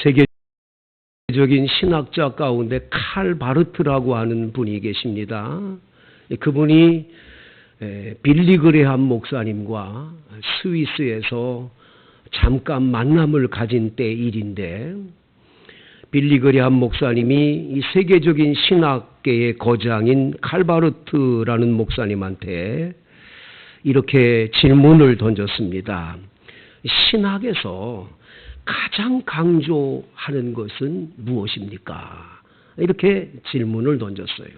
세계적인 신학자 가운데 칼 바르트라고 하는 분이 계십니다. 그분이 빌리 그레함 목사님과 스위스에서 잠깐 만남을 가진 때 일인데, 빌리 그레함 목사님이 이 세계적인 신학계의 거장인 칼 바르트라는 목사님한테 이렇게 질문을 던졌습니다. 신학에서 가장 강조하는 것은 무엇입니까? 이렇게 질문을 던졌어요.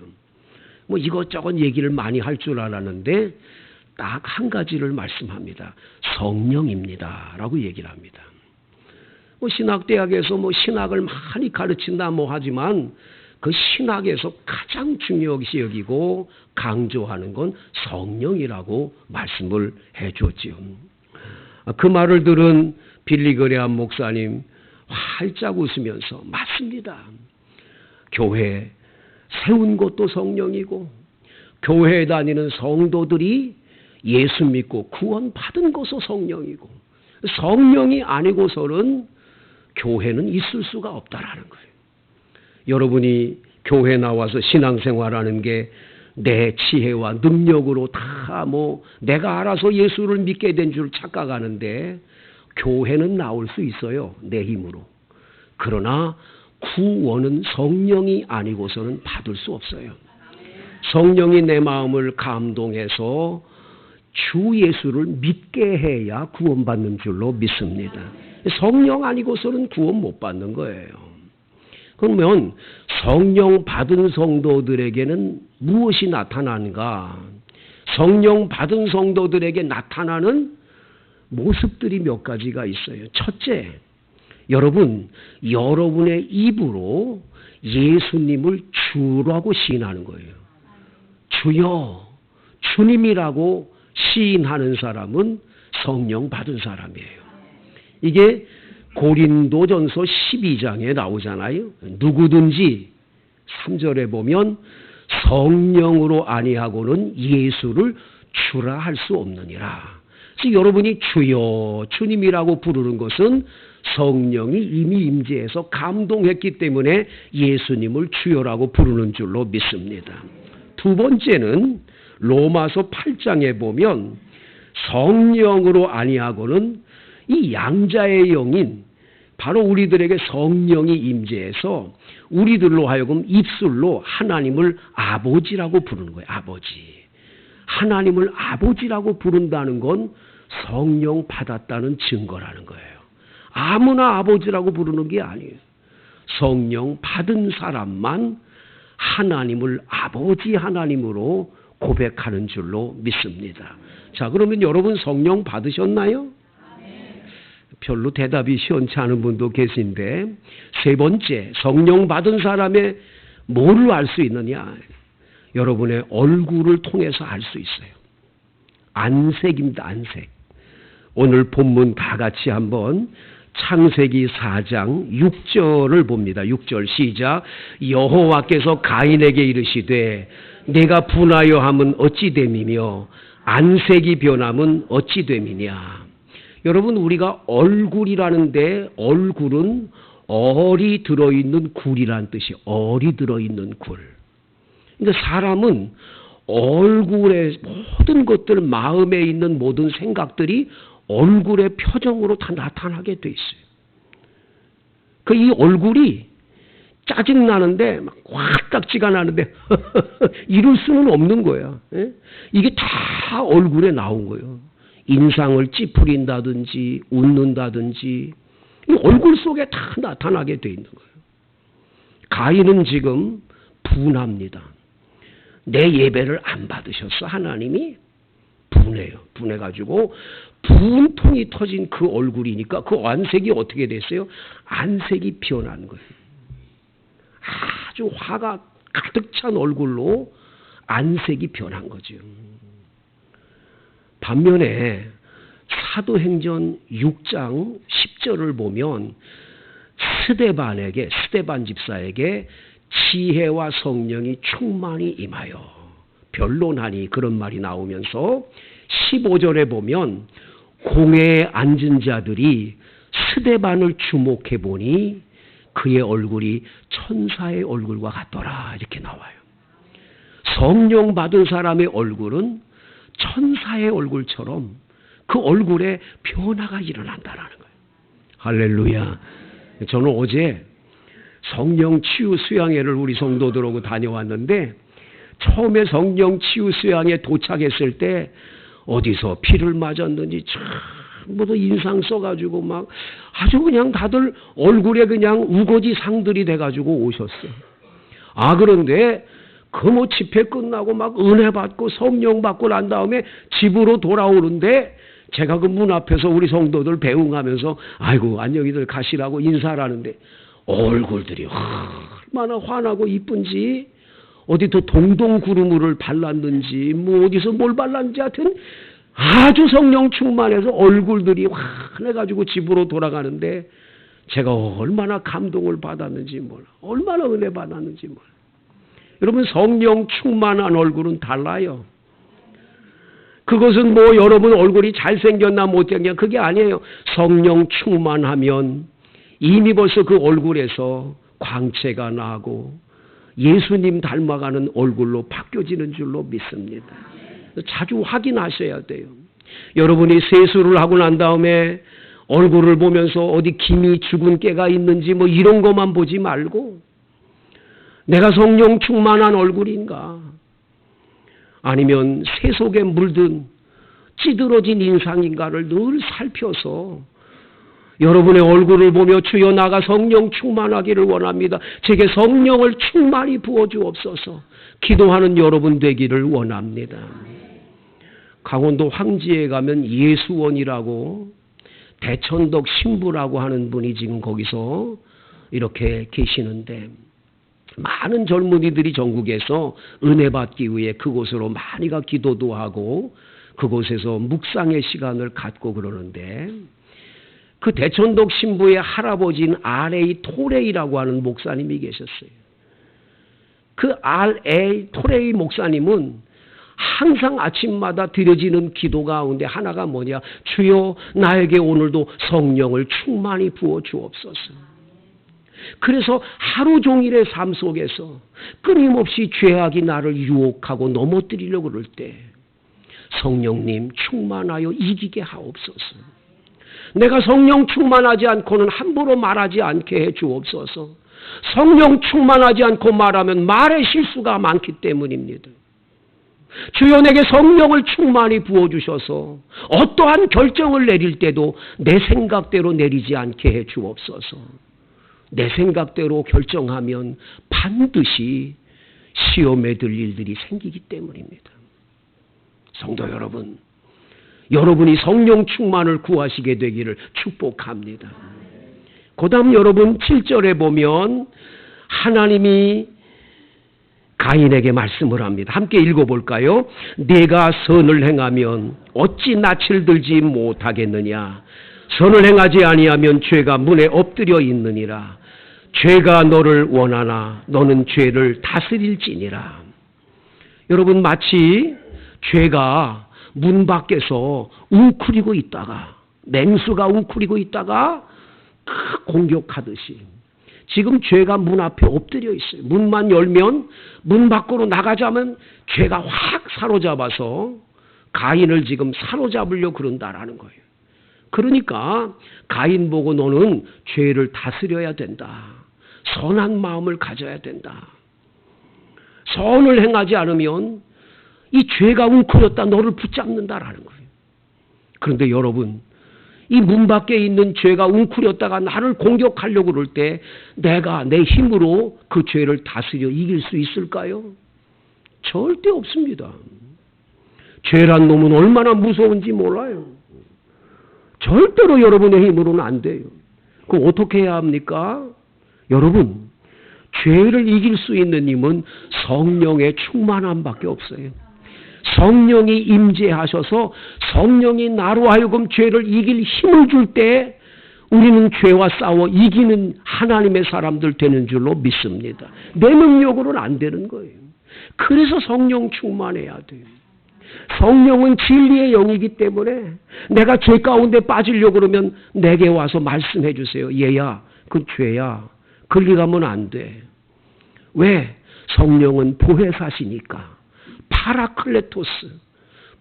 뭐 이것저것 얘기를 많이 할 줄 알았는데 딱 한 가지를 말씀합니다. 성령입니다. 라고 얘기를 합니다. 뭐 신학대학에서 뭐 신학을 많이 가르친다 뭐 하지만 그 신학에서 가장 중요시 여기고 강조하는 건 성령이라고 말씀을 해 주었지요. 그 말을 들은 빌리 그레함 목사님 활짝 웃으면서 맞습니다. 교회 세운 것도 성령이고 교회에 다니는 성도들이 예수 믿고 구원 받은 것도 성령이고 성령이 아니고서는 교회는 있을 수가 없다라는 거예요. 여러분이 교회 나와서 신앙생활하는 게 내 지혜와 능력으로 다 뭐 내가 알아서 예수를 믿게 된 줄 착각하는데 교회는 나올 수 있어요. 내 힘으로. 그러나 구원은 성령이 아니고서는 받을 수 없어요. 성령이 내 마음을 감동해서 주 예수를 믿게 해야 구원받는 줄로 믿습니다. 성령 아니고서는 구원 못 받는 거예요. 그러면 성령 받은 성도들에게는 무엇이 나타나는가? 성령 받은 성도들에게 나타나는 모습들이 몇 가지가 있어요. 첫째, 여러분의 입으로 예수님을 주라고 시인하는 거예요. 주여, 주님이라고 시인하는 사람은 성령 받은 사람이에요. 이게 고린도전서 12장에 나오잖아요. 누구든지 3절에 보면 성령으로 아니하고는 예수를 주라 할 수 없느니라. 그래서 여러분이 주여 주님이라고 부르는 것은 성령이 이미 임재해서 감동했기 때문에 예수님을 주여라고 부르는 줄로 믿습니다. 두 번째는 로마서 8장에 보면 성령으로 아니하고는 이 양자의 영인 바로 우리들에게 성령이 임재해서 우리들로 하여금 입술로 하나님을 아버지라고 부르는 거예요. 아버지. 하나님을 아버지라고 부른다는 건 성령 받았다는 증거라는 거예요. 아무나 아버지라고 부르는 게 아니에요. 성령 받은 사람만 하나님을 아버지 하나님으로 고백하는 줄로 믿습니다. 자, 그러면 여러분 성령 받으셨나요? 별로 대답이 시원치 않은 분도 계신데, 세 번째, 성령 받은 사람의 뭐를 알 수 있느냐? 여러분의 얼굴을 통해서 알 수 있어요. 안색입니다. 안색. 오늘 본문 다 같이 한번 창세기 4장 6절을 봅니다. 6절 시작. 여호와께서 가인에게 이르시되 내가 분하여 함은 어찌 됨이며 안색이 변함은 어찌 됨이냐. 여러분, 우리가 얼굴이라는데 얼굴은 얼이 들어있는 굴이라는 뜻이에요. 얼이 들어있는 굴. 그러니까 사람은 얼굴의 모든 것들, 마음에 있는 모든 생각들이 얼굴의 표정으로 다 나타나게 돼 있어요. 그 이 얼굴이 짜증나는데 막 화딱지가 나는데 이럴 수는 없는 거야. 이게 다 얼굴에 나온 거예요. 인상을 찌푸린다든지 웃는다든지 이 얼굴 속에 다 나타나게 돼 있는 거예요. 가인은 지금 분합니다. 내 예배를 안 받으셨어. 하나님이 분해요. 분해가지고 분통이 터진 그 얼굴이니까 그 안색이 어떻게 됐어요? 안색이 피어난 거예요. 아주 화가 가득 찬 얼굴로 안색이 변한 거죠. 반면에 사도행전 6장 10절을 보면 스데반 집사에게 지혜와 성령이 충만히 임하여 변론하니 그런 말이 나오면서 15절에 보면 공회에 앉은 자들이 스데반을 주목해 보니 그의 얼굴이 천사의 얼굴과 같더라 이렇게 나와요. 성령 받은 사람의 얼굴은 천사의 얼굴처럼 그 얼굴에 변화가 일어난다라는 거예요. 할렐루야. 저는 어제 성령 치유 수양회를 우리 성도들하고 다녀왔는데 처음에 성령 치유 수양에 도착했을 때 어디서 피를 맞았는지 전부 인상 써가지고 막 아주 그냥 다들 얼굴에 그냥 우거지 상들이 돼가지고 오셨어요. 그런데 그 뭐 집회 끝나고 막 은혜 받고 성령 받고 난 다음에 집으로 돌아오는데 제가 그 문 앞에서 우리 성도들 배웅하면서 아이고 안녕히들 가시라고 인사를 하는데 얼굴들이 얼마나 환하고 이쁜지 어디 또 동동구름을 발랐는지 뭐 어디서 뭘 발랐는지 하여튼 아주 성령 충만해서 얼굴들이 환해가지고 집으로 돌아가는데 제가 얼마나 감동을 받았는지 몰라. 얼마나 은혜 받았는지 몰라. 여러분 성령 충만한 얼굴은 달라요. 그것은 뭐 여러분 얼굴이 잘생겼나 못생겼나 그게 아니에요. 성령 충만하면 이미 벌써 그 얼굴에서 광채가 나고 예수님 닮아가는 얼굴로 바뀌어지는 줄로 믿습니다. 자주 확인하셔야 돼요. 여러분이 세수를 하고 난 다음에 얼굴을 보면서 어디 김이 죽은 깨가 있는지 뭐 이런 것만 보지 말고 내가 성령 충만한 얼굴인가 아니면 새 속에 물든 찌들어진 인상인가를 늘 살펴서 여러분의 얼굴을 보며 주여 나가 성령 충만하기를 원합니다. 제게 성령을 충만히 부어주옵소서 기도하는 여러분 되기를 원합니다. 강원도 황지에 가면 예수원이라고 대천덕 신부라고 하는 분이 지금 거기서 이렇게 계시는데 많은 젊은이들이 전국에서 은혜 받기 위해 그곳으로 많이가 기도도 하고 그곳에서 묵상의 시간을 갖고 그러는데 그 대천덕 신부의 할아버지인 R.A. 토레이라고 하는 목사님이 계셨어요. 그 R.A. 토레이 목사님은 항상 아침마다 드려지는 기도 가운데 하나가 뭐냐? 주여 나에게 오늘도 성령을 충만히 부어 주옵소서. 그래서 하루 종일의 삶 속에서 끊임없이 죄악이 나를 유혹하고 넘어뜨리려고 그럴 때 성령님 충만하여 이기게 하옵소서. 내가 성령 충만하지 않고는 함부로 말하지 않게 해 주옵소서. 성령 충만하지 않고 말하면 말의 실수가 많기 때문입니다. 주여 내게 성령을 충만히 부어주셔서 어떠한 결정을 내릴 때도 내 생각대로 내리지 않게 해 주옵소서. 내 생각대로 결정하면 반드시 시험에 들 일들이 생기기 때문입니다. 성도 여러분, 여러분이 성령 충만을 구하시게 되기를 축복합니다. 그 다음 여러분 7절에 보면 하나님이 가인에게 말씀을 합니다. 함께 읽어볼까요? 네가 선을 행하면 어찌 낯을 들지 못하겠느냐. 선을 행하지 아니하면 죄가 문에 엎드려 있느니라. 죄가 너를 원하나 너는 죄를 다스릴지니라. 여러분 마치 죄가 문 밖에서 웅크리고 있다가 맹수가 웅크리고 있다가 공격하듯이 지금 죄가 문 앞에 엎드려 있어요. 문만 열면 문 밖으로 나가자면 죄가 확 사로잡아서 가인을 지금 사로잡으려고 그런다라는 거예요. 그러니까 가인 보고 너는 죄를 다스려야 된다. 선한 마음을 가져야 된다. 선을 행하지 않으면 이 죄가 웅크렸다 너를 붙잡는다라는 거예요. 그런데 여러분 이 문 밖에 있는 죄가 웅크렸다가 나를 공격하려고 그럴 때 내가 내 힘으로 그 죄를 다스려 이길 수 있을까요? 절대 없습니다. 죄란 놈은 얼마나 무서운지 몰라요. 절대로 여러분의 힘으로는 안 돼요. 그럼 어떻게 해야 합니까? 여러분, 죄를 이길 수 있는 힘은 성령의 충만함밖에 없어요. 성령이 임재하셔서 성령이 나로 하여금 죄를 이길 힘을 줄 때 우리는 죄와 싸워 이기는 하나님의 사람들 되는 줄로 믿습니다. 내 능력으로는 안 되는 거예요. 그래서 성령 충만해야 돼요. 성령은 진리의 영이기 때문에 내가 죄 가운데 빠지려고 그러면 내게 와서 말씀해 주세요. 얘야, 그 죄야. 그리 가면 안 돼. 왜? 성령은 보혜사시니까. 파라클레토스.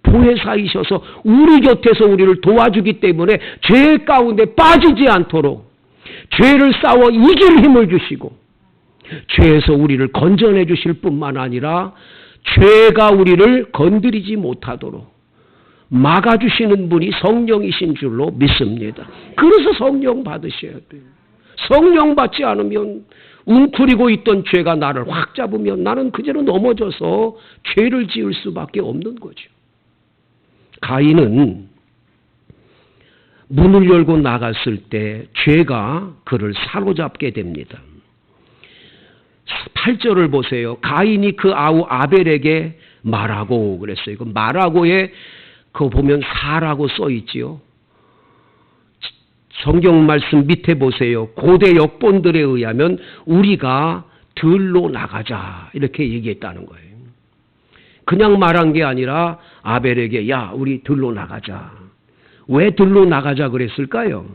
보혜사이셔서 우리 곁에서 우리를 도와주기 때문에 죄 가운데 빠지지 않도록 죄를 싸워 이길 힘을 주시고 죄에서 우리를 건져내 주실 뿐만 아니라 죄가 우리를 건드리지 못하도록 막아주시는 분이 성령이신 줄로 믿습니다. 그래서 성령 받으셔야 돼요. 성령 받지 않으면 웅크리고 있던 죄가 나를 확 잡으면 나는 그대로 넘어져서 죄를 지을 수밖에 없는 거죠. 가인은 문을 열고 나갔을 때 죄가 그를 사로잡게 됩니다. 8절을 보세요. 가인이 그 아우 아벨에게 말하고 그랬어요. 그 말하고에 그거 보면 사라고 써 있지요. 성경 말씀 밑에 보세요. 고대 역본들에 의하면 우리가 들로 나가자 이렇게 얘기했다는 거예요. 그냥 말한 게 아니라 아벨에게 야 우리 들로 나가자. 왜 들로 나가자 그랬을까요?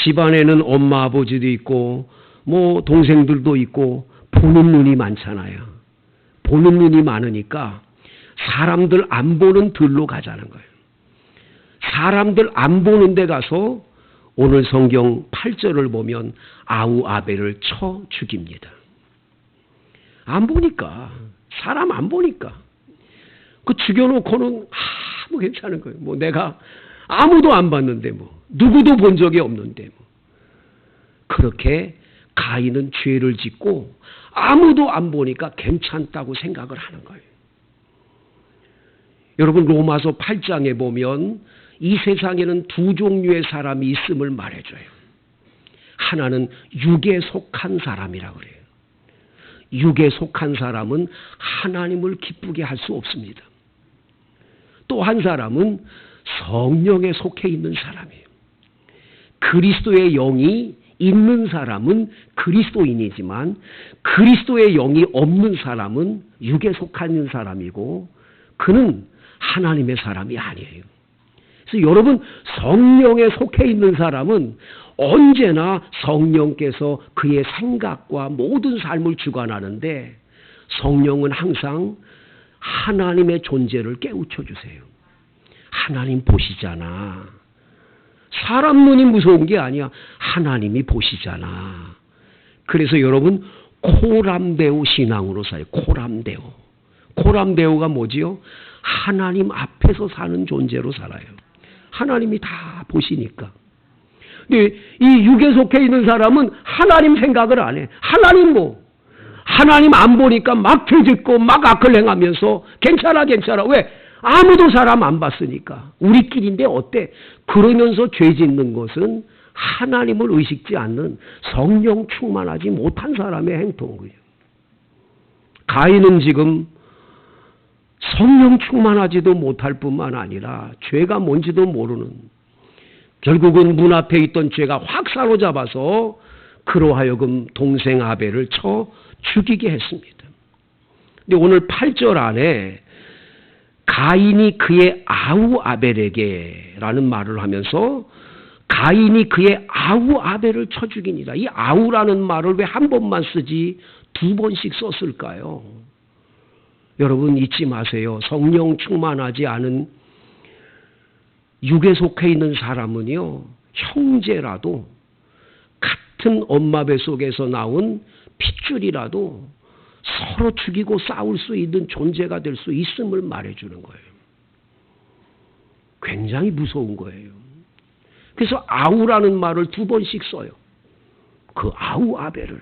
집안에는 엄마 아버지도 있고 뭐 동생들도 있고 보는 눈이 많잖아요. 보는 눈이 많으니까 사람들 안 보는 들로 가자는 거예요. 사람들 안 보는 데 가서 오늘 성경 8절을 보면 아우 아벨을 쳐 죽입니다. 안 보니까. 사람 안 보니까. 그 죽여놓고는 뭐 괜찮은 거예요. 뭐 내가 아무도 안 봤는데 뭐 누구도 본 적이 없는데 뭐. 그렇게 가인은 죄를 짓고 아무도 안 보니까 괜찮다고 생각을 하는 거예요. 여러분 로마서 8장에 보면 이 세상에는 두 종류의 사람이 있음을 말해줘요. 하나는 육에 속한 사람이라고 그래요. 육에 속한 사람은 하나님을 기쁘게 할 수 없습니다. 또 한 사람은 성령에 속해 있는 사람이에요. 그리스도의 영이 있는 사람은 그리스도인이지만 그리스도의 영이 없는 사람은 육에 속한 사람이고 그는 하나님의 사람이 아니에요. 그래서 여러분 성령에 속해 있는 사람은 언제나 성령께서 그의 생각과 모든 삶을 주관하는데 성령은 항상 하나님의 존재를 깨우쳐 주세요. 하나님 보시잖아. 사람 눈이 무서운 게 아니야. 하나님이 보시잖아. 그래서 여러분 코람데오 신앙으로 살아요. 코람데오. 코람데오가 뭐지요? 하나님 앞에서 사는 존재로 살아요. 하나님이 다 보시니까. 근데 이 육에 속해 있는 사람은 하나님 생각을 안 해. 하나님 뭐? 하나님 안 보니까 막 죄짓고 막 악을 행하면서 괜찮아. 왜? 아무도 사람 안 봤으니까. 우리끼리인데 어때? 그러면서 죄짓는 것은 하나님을 의식지 않는 성령 충만하지 못한 사람의 행동이에요. 가인은 지금 성령 충만하지도 못할 뿐만 아니라 죄가 뭔지도 모르는 결국은 문 앞에 있던 죄가 확 사로잡아서 그로 하여금 동생 아벨을 쳐 죽이게 했습니다. 근데 오늘 8절 안에 가인이 그의 아우 아벨에게 라는 말을 하면서 가인이 그의 아우 아벨을 쳐 죽이니라. 이 아우라는 말을 왜 한 번만 쓰지 두 번씩 썼을까요? 여러분 잊지 마세요. 성령 충만하지 않은 육에 속해 있는 사람은요. 형제라도 같은 엄마 뱃속에서 나온 핏줄이라도 서로 죽이고 싸울 수 있는 존재가 될 수 있음을 말해주는 거예요. 굉장히 무서운 거예요. 그래서 아우라는 말을 두 번씩 써요. 그 아우 아벨을.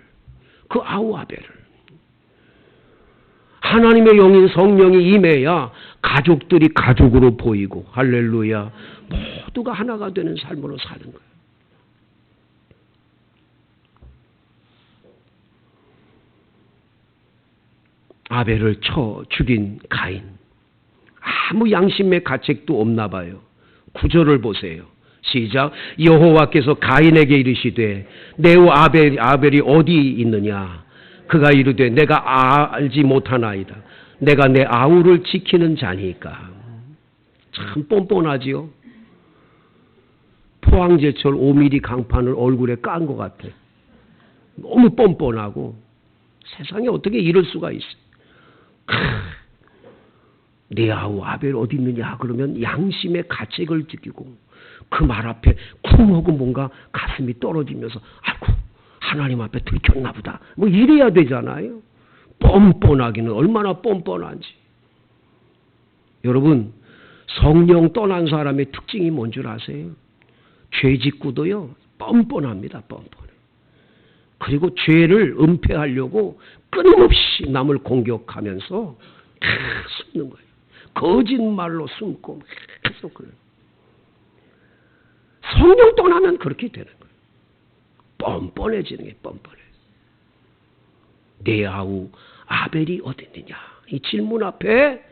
하나님의 영인 성령이 임해야 가족들이 가족으로 보이고 할렐루야 모두가 하나가 되는 삶으로 사는 거예요. 아벨을 쳐 죽인 가인. 아무 양심의 가책도 없나 봐요. 9절을 보세요. 시작. 여호와께서 가인에게 이르시되 내 아벨이 어디 있느냐. 그가 이르되 내가 알지 못하나이다. 내가 내 아우를 지키는 자니까. 참 뻔뻔하지요. 포항제철 5mm 강판을 얼굴에 깐 것 같아. 너무 뻔뻔하고 세상에 어떻게 이럴 수가 있어요. 내 아우 아벨 어디 있느냐 그러면 양심의 가책을 느끼고 그 말 앞에 쿵 하고 뭔가 가슴이 떨어지면서 아이고 하나님 앞에 들켰나 보다 뭐 이래야 되잖아요. 뻔뻔하기는 얼마나 뻔뻔한지. 여러분 성령 떠난 사람의 특징이 뭔 줄 아세요? 죄 짓고도요 뻔뻔합니다. 뻔뻔해. 그리고 죄를 은폐하려고 끊임없이 남을 공격하면서 숨는 거예요. 거짓말로 숨고 계속 그래요. 성령 떠나면 그렇게 되는 거예요. 뻔뻔해지는 게 뻔뻔해. 내 아우 아벨이 어디 있느냐 이 질문 앞에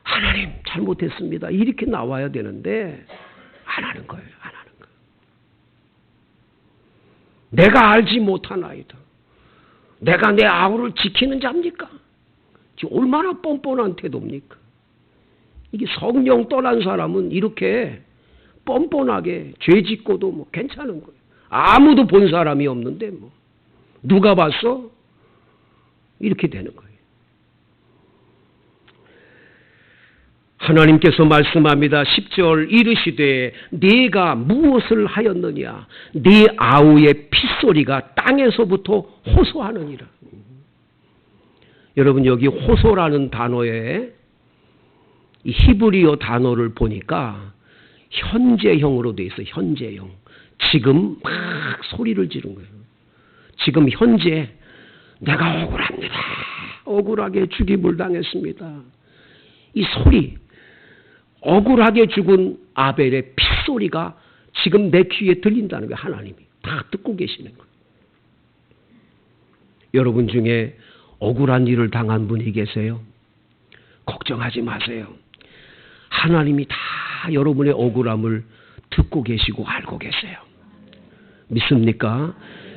하나님 잘못했습니다 이렇게 나와야 되는데 안 하는 거예요. 안 하는 거예요. 내가 알지 못하나이다. 내가 내 아우를 지키는 자입니까? 지금 얼마나 뻔뻔한 태도입니까? 이게 성령 떠난 사람은 이렇게 뻔뻔하게 죄 짓고도 뭐 괜찮은 거예요. 아무도 본 사람이 없는데 뭐 누가 봤어? 이렇게 되는 거예요. 하나님께서 말씀합니다. 10절 이르시되 네가 무엇을 하였느냐 네 아우의 핏소리가 땅에서부터 호소하느니라. 여러분 여기 호소라는 단어에 이 히브리어 단어를 보니까 현재형으로 돼 있어요. 현재형. 지금 막 소리를 지른 거예요. 지금 현재 내가 억울합니다. 억울하게 죽임을 당했습니다. 이 소리 억울하게 죽은 아벨의 핏소리가 지금 내 귀에 들린다는 거예요. 하나님이 다 듣고 계시는 거예요. 여러분 중에 억울한 일을 당한 분이 계세요? 걱정하지 마세요. 하나님이 다 여러분의 억울함을 듣고 계시고 알고 계세요. 믿습니까?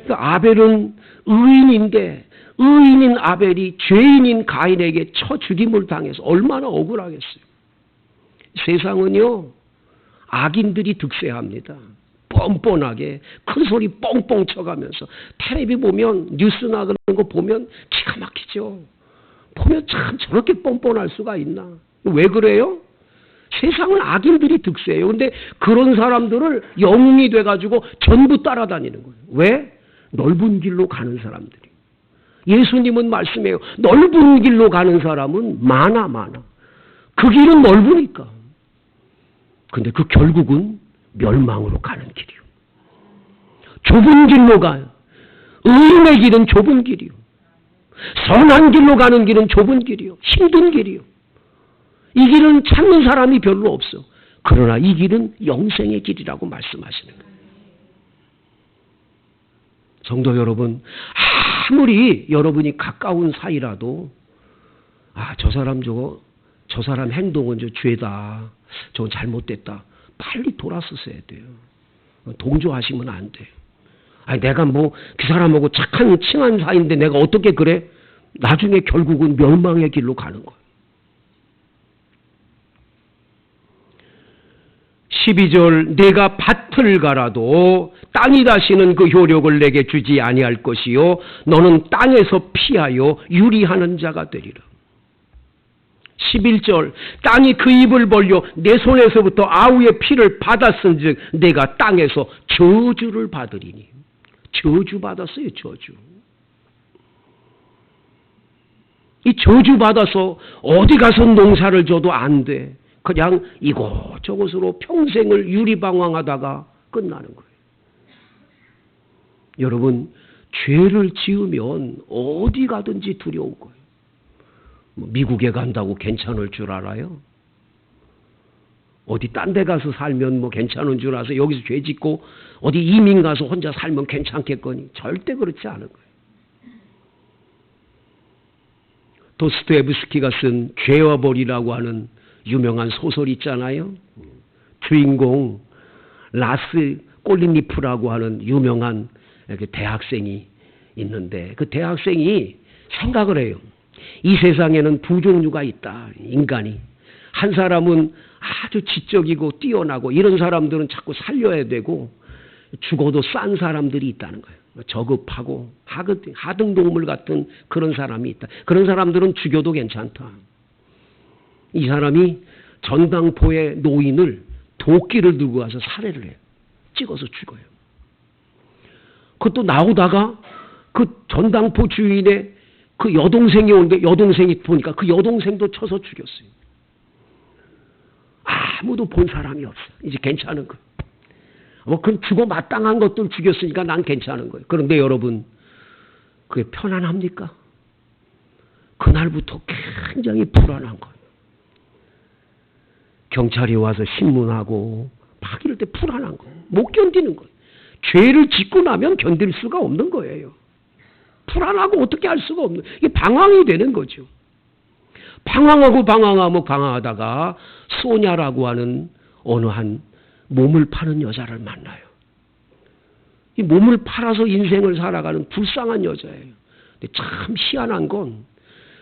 아벨은 의인인데 의인인 아벨이 죄인인 가인에게 쳐 죽임을 당해서 얼마나 억울하겠어요. 세상은요 악인들이 득세합니다. 뻔뻔하게 큰 소리 뻥뻥 쳐가면서 텔레비 보면 뉴스나 그런 거 보면 기가 막히죠. 보면 참 저렇게 뻔뻔할 수가 있나. 왜 그래요? 세상은 악인들이 득세해요. 근데 그런 사람들을 영웅이 돼가지고 전부 따라다니는 거예요. 왜? 넓은 길로 가는 사람들이. 예수님은 말씀해요. 넓은 길로 가는 사람은 많아. 그 길은 넓으니까. 근데 그 결국은 멸망으로 가는 길이요. 좁은 길로 가요. 의인의 길은 좁은 길이요. 선한 길로 가는 길은 좁은 길이요. 힘든 길이요. 이 길은 찾는 사람이 별로 없어. 그러나 이 길은 영생의 길이라고 말씀하시는 거예요. 성도 여러분, 아무리 여러분이 가까운 사이라도 저 사람 행동은 저 죄다. 저건 잘못됐다. 빨리 돌아서셔야 돼요. 동조하시면 안 돼요. 내가 그 사람하고 착한 친한 사이인데 내가 어떻게 그래? 나중에 결국은 멸망의 길로 가는 거예요. 12절 내가 밭을 갈아도 땅이 다시는 그 효력을 내게 주지 아니할 것이요 너는 땅에서 피하여 유리하는 자가 되리라. 11절 땅이 그 입을 벌려 내 손에서부터 아우의 피를 받았은즉 내가 땅에서 저주를 받으리니. 저주 받았어요. 저주. 이 저주 받아서 어디 가서 농사를 져도 안 돼. 그냥 이곳저곳으로 평생을 유리방황하다가 끝나는 거예요. 여러분 죄를 지으면 어디 가든지 두려운 거예요. 미국에 간다고 괜찮을 줄 알아요? 어디 딴 데 가서 살면 괜찮은 줄 알아서 여기서 죄 짓고 어디 이민 가서 혼자 살면 괜찮겠거니? 절대 그렇지 않은 거예요. 도스토옙스키가 쓴 죄와 벌이라고 하는 유명한 소설 있잖아요. 주인공 라스 꼴리니프라고 하는 유명한 대학생이 있는데 그 대학생이 생각을 해요. 이 세상에는 두 종류가 있다. 인간이. 한 사람은 아주 지적이고 뛰어나고 이런 사람들은 자꾸 살려야 되고 죽어도 싼 사람들이 있다는 거예요. 저급하고 하등동물 같은 그런 사람이 있다. 그런 사람들은 죽여도 괜찮다. 이 사람이 전당포의 노인을 도끼를 들고 가서 살해를 해요. 찍어서 죽어요. 그것도 나오다가 그 전당포 주인의 그 여동생이 오는데 여동생이 보니까 그 여동생도 쳐서 죽였어요. 아무도 본 사람이 없어. 이제 괜찮은 거예요. 그건 죽어 마땅한 것들 죽였으니까 난 괜찮은 거예요. 그런데 여러분, 그게 편안합니까? 그날부터 굉장히 불안한 거예요. 경찰이 와서 신문하고 막 이럴 때 불안한 거예요. 못 견디는 거예요. 죄를 짓고 나면 견딜 수가 없는 거예요. 불안하고 어떻게 할 수가 없는, 이게 방황이 되는 거죠. 방황하다가 소냐라고 하는 어느 한 몸을 파는 여자를 만나요. 이 몸을 팔아서 인생을 살아가는 불쌍한 여자예요. 근데 참 희한한 건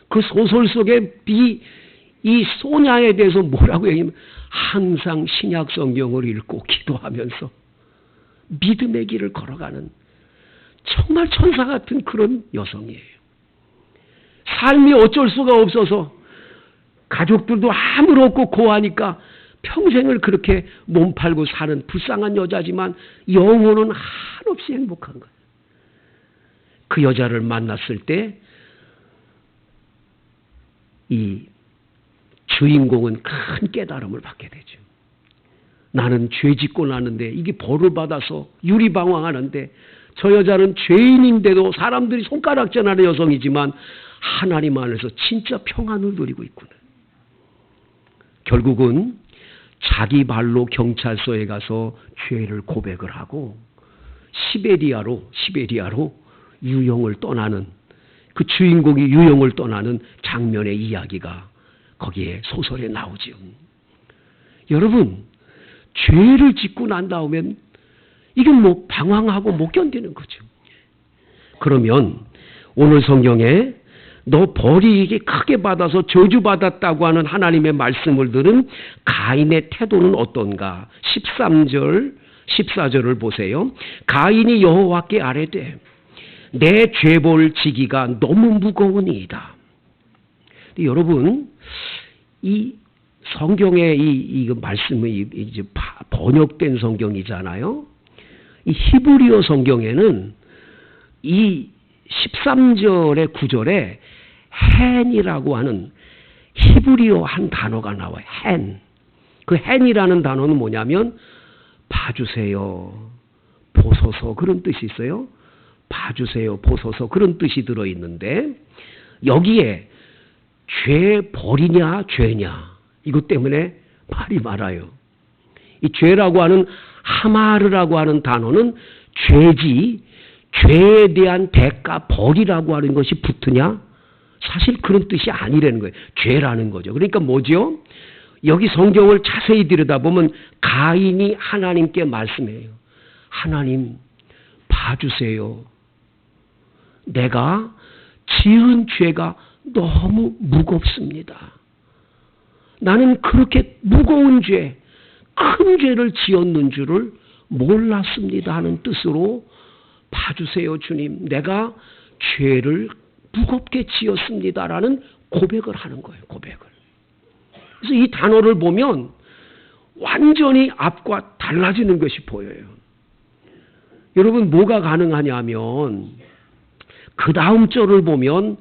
그 소설 속에 이 소냐에 대해서 뭐라고 얘기하면 항상 신약 성경을 읽고 기도하면서 믿음의 길을 걸어가는 정말 천사 같은 그런 여성이에요. 삶이 어쩔 수가 없어서 가족들도 아무렇고 고하니까 평생을 그렇게 몸 팔고 사는 불쌍한 여자지만 영혼은 한없이 행복한 거예요. 그 여자를 만났을 때 이 주인공은 큰 깨달음을 받게 되죠. 나는 죄 짓고 나는데 이게 벌을 받아서 유리방황하는데 저 여자는 죄인인데도 사람들이 손가락질하는 여성이지만 하나님 안에서 진짜 평안을 누리고 있구나. 결국은 자기 발로 경찰서에 가서 죄를 고백을 하고 시베리아로 유형을 떠나는, 그 주인공이 유형을 떠나는 장면의 이야기가 거기에 소설에 나오죠. 여러분, 죄를 짓고 난 다음엔 이건 뭐 방황하고 못 견디는 거죠. 그러면 오늘 성경에 너 벌이 이게 크게 받아서 저주받았다고 하는 하나님의 말씀을 들은 가인의 태도는 어떤가? 13절, 14절을 보세요. 가인이 여호와께 아뢰되 내 죄볼 지기가 너무 무거우니이다. 여러분, 이 성경의 이 말씀이 이제 번역된 성경이잖아요. 이 히브리어 성경에는 이 13절의 9절에 헨이라고 하는 히브리어 한 단어가 나와요. 헨. 그 헨이라는 단어는 뭐냐면 봐주세요, 보소서, 그런 뜻이 있어요. 봐주세요, 보소서, 그런 뜻이 들어있는데 여기에 죄 벌이냐 죄냐 이것 때문에 말이 많아요. 이 죄라고 하는 하마르라고 하는 단어는 죄지, 죄에 대한 대가 벌이라고 하는 것이 붙으냐? 사실 그런 뜻이 아니라는 거예요. 죄라는 거죠. 그러니까 뭐죠? 여기 성경을 자세히 들여다보면 가인이 하나님께 말씀해요. 하나님, 봐주세요. 내가 지은 죄가 너무 무겁습니다. 나는 그렇게 무거운 죄, 큰 죄를 지었는 줄을 몰랐습니다 하는 뜻으로 봐주세요 주님, 내가 죄를 무겁게 지었습니다라는 고백을 하는 거예요. 고백을. 그래서 이 단어를 보면 완전히 앞과 달라지는 것이 보여요. 여러분, 뭐가 가능하냐면 그 다음 절을 보면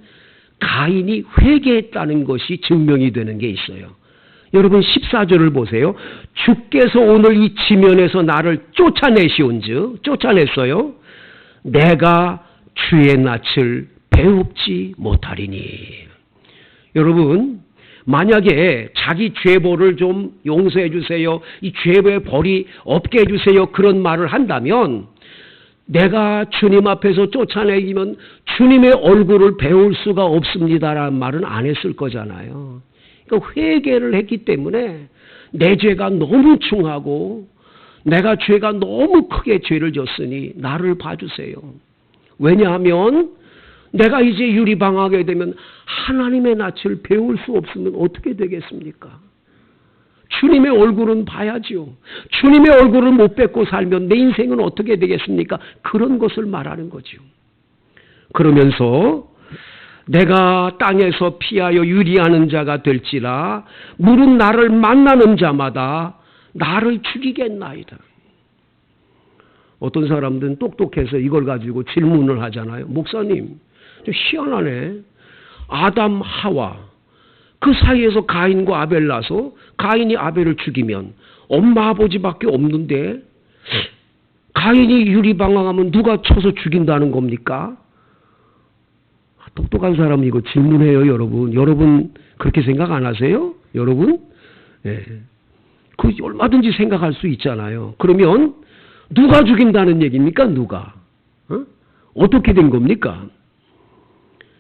가인이 회개했다는 것이 증명이 되는 게 있어요. 여러분 14절을 보세요. 주께서 오늘 이 지면에서 나를 쫓아내시온즉, 쫓아냈어요. 내가 주의 낯을 배웁지 못하리니. 여러분, 만약에 자기 죄벌을 좀 용서해 주세요, 이 죄의 벌이 없게 해주세요, 그런 말을 한다면 내가 주님 앞에서 쫓아내기면 주님의 얼굴을 배울 수가 없습니다라는 말은 안 했을 거잖아요. 그러니까 회개를 했기 때문에 내 죄가 너무 중하고 내가 죄가 너무 크게 죄를 졌으니 나를 봐주세요. 왜냐하면 내가 이제 유리방황하게 되면 하나님의 낯을 배울 수 없으면 어떻게 되겠습니까? 주님의 얼굴은 봐야죠. 주님의 얼굴을 못 뵙고 살면 내 인생은 어떻게 되겠습니까? 그런 것을 말하는 거죠. 그러면서 내가 땅에서 피하여 유리하는 자가 될지라 물은 나를 만나는 자마다 나를 죽이겠나이다. 어떤 사람들은 똑똑해서 이걸 가지고 질문을 하잖아요. 목사님, 좀 희한하네. 아담, 하와 그 사이에서 가인과 아벨 나서 가인이 아벨을 죽이면 엄마 아버지밖에 없는데 가인이 유리방황하면 누가 쳐서 죽인다는 겁니까? 똑똑한 사람이 이거 질문해요, 여러분. 여러분 그렇게 생각 안 하세요? 여러분? 예. 그 얼마든지 생각할 수 있잖아요. 그러면 누가 죽인다는 얘기입니까? 누가? 어떻게 된 겁니까?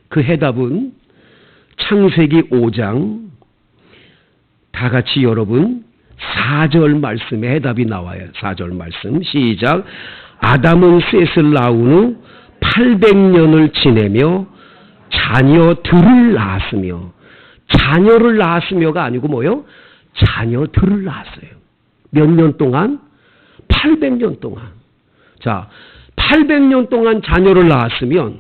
그 해답은 창세기 5장 다 같이 여러분 4절 말씀에 해답이 나와요. 4절 말씀 시작. 아담은 셋을 낳은 후 800년을 지내며 자녀들을 낳았으며, 자녀를 낳았으며가 아니고 뭐요? 자녀들을 낳았어요. 몇 년 동안? 800년 동안. 자, 800년 동안 자녀를 낳았으면,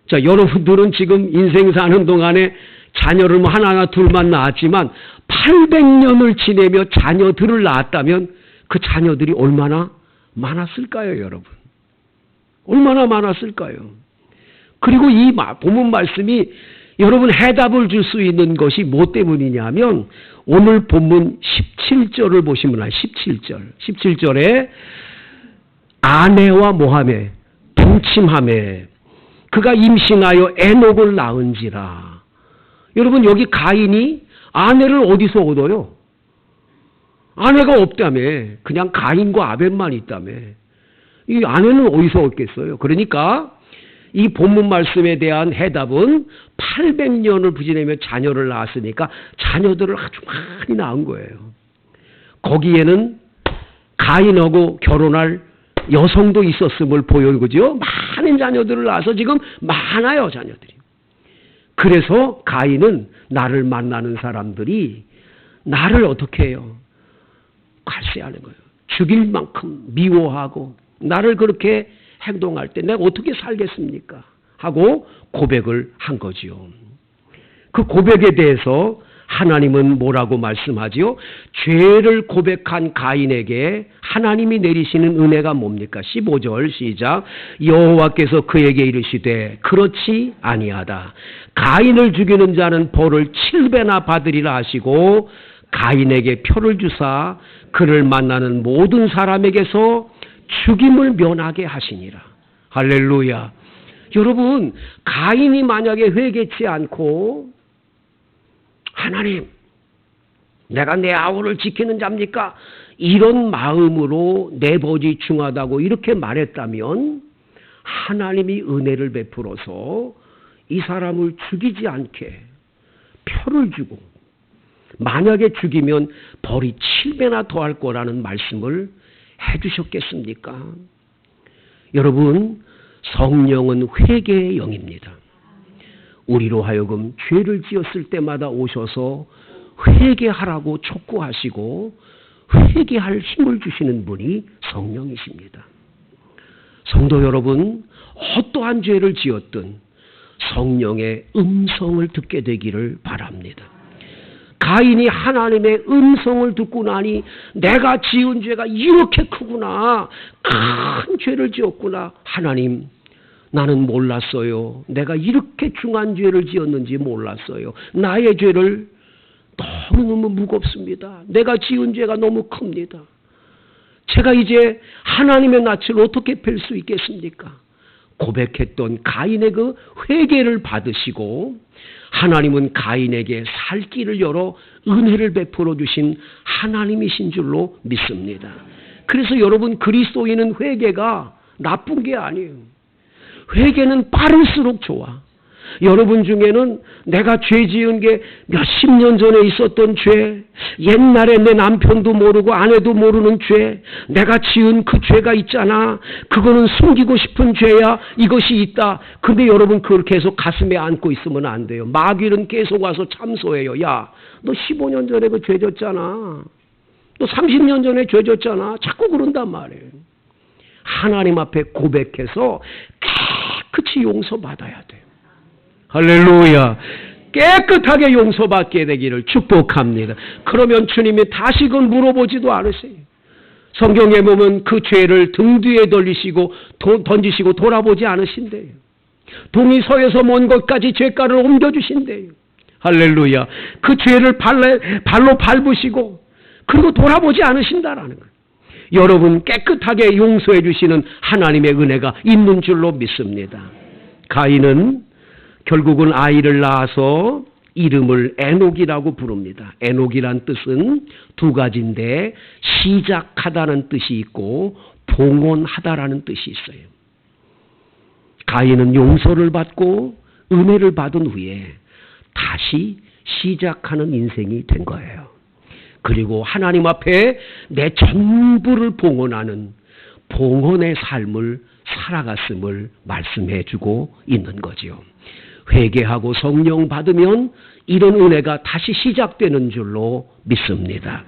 자, 여러분들은 지금 인생 사는 동안에 자녀를 뭐 하나나 둘만 낳았지만 800년을 지내며 자녀들을 낳았다면 그 자녀들이 얼마나 많았을까요, 여러분? 얼마나 많았을까요? 그리고 이 본문 말씀이 여러분 해답을 줄 수 있는 것이 뭐 때문이냐면 오늘 본문 17절을 보시면 17절에 아내와 모함에 동침함에 그가 임신하여 에녹을 낳은지라. 여러분 여기 가인이 아내를 어디서 얻어요? 아내가 없다며. 그냥 가인과 아벨만 있다며. 이 아내는 어디서 얻겠어요? 그러니까 이 본문 말씀에 대한 해답은 800년을 부지내며 자녀를 낳았으니까 자녀들을 아주 많이 낳은 거예요. 거기에는 가인하고 결혼할 여성도 있었음을 보여주죠. 많은 자녀들을 낳아서 지금 많아요, 자녀들이. 그래서 가인은 나를 만나는 사람들이 나를 어떻게 해요? 갈세하는 거예요. 죽일 만큼 미워하고 나를 그렇게 행동할 때 내가 어떻게 살겠습니까? 하고 고백을 한 거지요. 그 고백에 대해서 하나님은 뭐라고 말씀하지요? 죄를 고백한 가인에게 하나님이 내리시는 은혜가 뭡니까? 15절 시작. 여호와께서 그에게 이르시되 그렇지 아니하다. 가인을 죽이는 자는 벌을 7배나 받으리라 하시고 가인에게 표를 주사 그를 만나는 모든 사람에게서 죽임을 면하게 하시니라. 할렐루야. 여러분 가인이 만약에 회개치 않고 하나님 내가 내 아우를 지키는 자입니까? 이런 마음으로 내 벗이 중하다고 이렇게 말했다면 하나님이 은혜를 베풀어서 이 사람을 죽이지 않게 표를 주고 만약에 죽이면 벌이 7배나 더할 거라는 말씀을 해주셨겠습니까? 여러분 성령은 회개의 영입니다. 우리로 하여금 죄를 지었을 때마다 오셔서 회개하라고 촉구하시고 회개할 힘을 주시는 분이 성령이십니다. 성도 여러분, 어떠한 죄를 지었든 성령의 음성을 듣게 되기를 바랍니다. 가인이 하나님의 음성을 듣고 나니 내가 지은 죄가 이렇게 크구나. 큰 죄를 지었구나. 하나님, 나는 몰랐어요. 내가 이렇게 중한 죄를 지었는지 몰랐어요. 나의 죄를 너무너무 무겁습니다. 내가 지은 죄가 너무 큽니다. 제가 이제 하나님의 낯을 어떻게 뵐 수 있겠습니까? 고백했던 가인의 그 회개를 받으시고 하나님은 가인에게 살 길을 열어 은혜를 베풀어 주신 하나님이신 줄로 믿습니다. 그래서 여러분 그리스도인은 회개가 나쁜 게 아니에요. 회개는 빠를수록 좋아. 여러분 중에는 내가 죄 지은 게 몇십 년 전에 있었던 죄, 옛날에 내 남편도 모르고 아내도 모르는 죄, 내가 지은 그 죄가 있잖아. 그거는 숨기고 싶은 죄야. 이것이 있다. 근데 여러분 그걸 계속 가슴에 안고 있으면 안 돼요. 마귀는 계속 와서 참소해요. 야, 너 15년 전에 그 죄 졌잖아. 너 30년 전에 죄 졌잖아. 자꾸 그런단 말이에요. 하나님 앞에 고백해서 깨끗이 용서받아야 돼요. 할렐루야. 깨끗하게 용서받게 되기를 축복합니다. 그러면 주님이 다시금 물어보지도 않으세요. 성경에 보면 그 죄를 등 뒤에 던지시고 돌아보지 않으신대요. 동이서에서 먼 것까지 죄가를 옮겨주신대요. 할렐루야. 그 죄를 발로 밟으시고 그리고 돌아보지 않으신다라는 거예요. 여러분 깨끗하게 용서해 주시는 하나님의 은혜가 있는 줄로 믿습니다. 가인은 결국은 아이를 낳아서 이름을 에녹이라고 부릅니다. 에녹이란 뜻은 두 가지인데 시작하다는 뜻이 있고 봉헌하다라는 뜻이 있어요. 가인은 용서를 받고 은혜를 받은 후에 다시 시작하는 인생이 된 거예요. 그리고 하나님 앞에 내 전부를 봉헌하는 봉헌의 삶을 살아갔음을 말씀해 주고 있는 거지요. 회개하고 성령 받으면 이런 은혜가 다시 시작되는 줄로 믿습니다.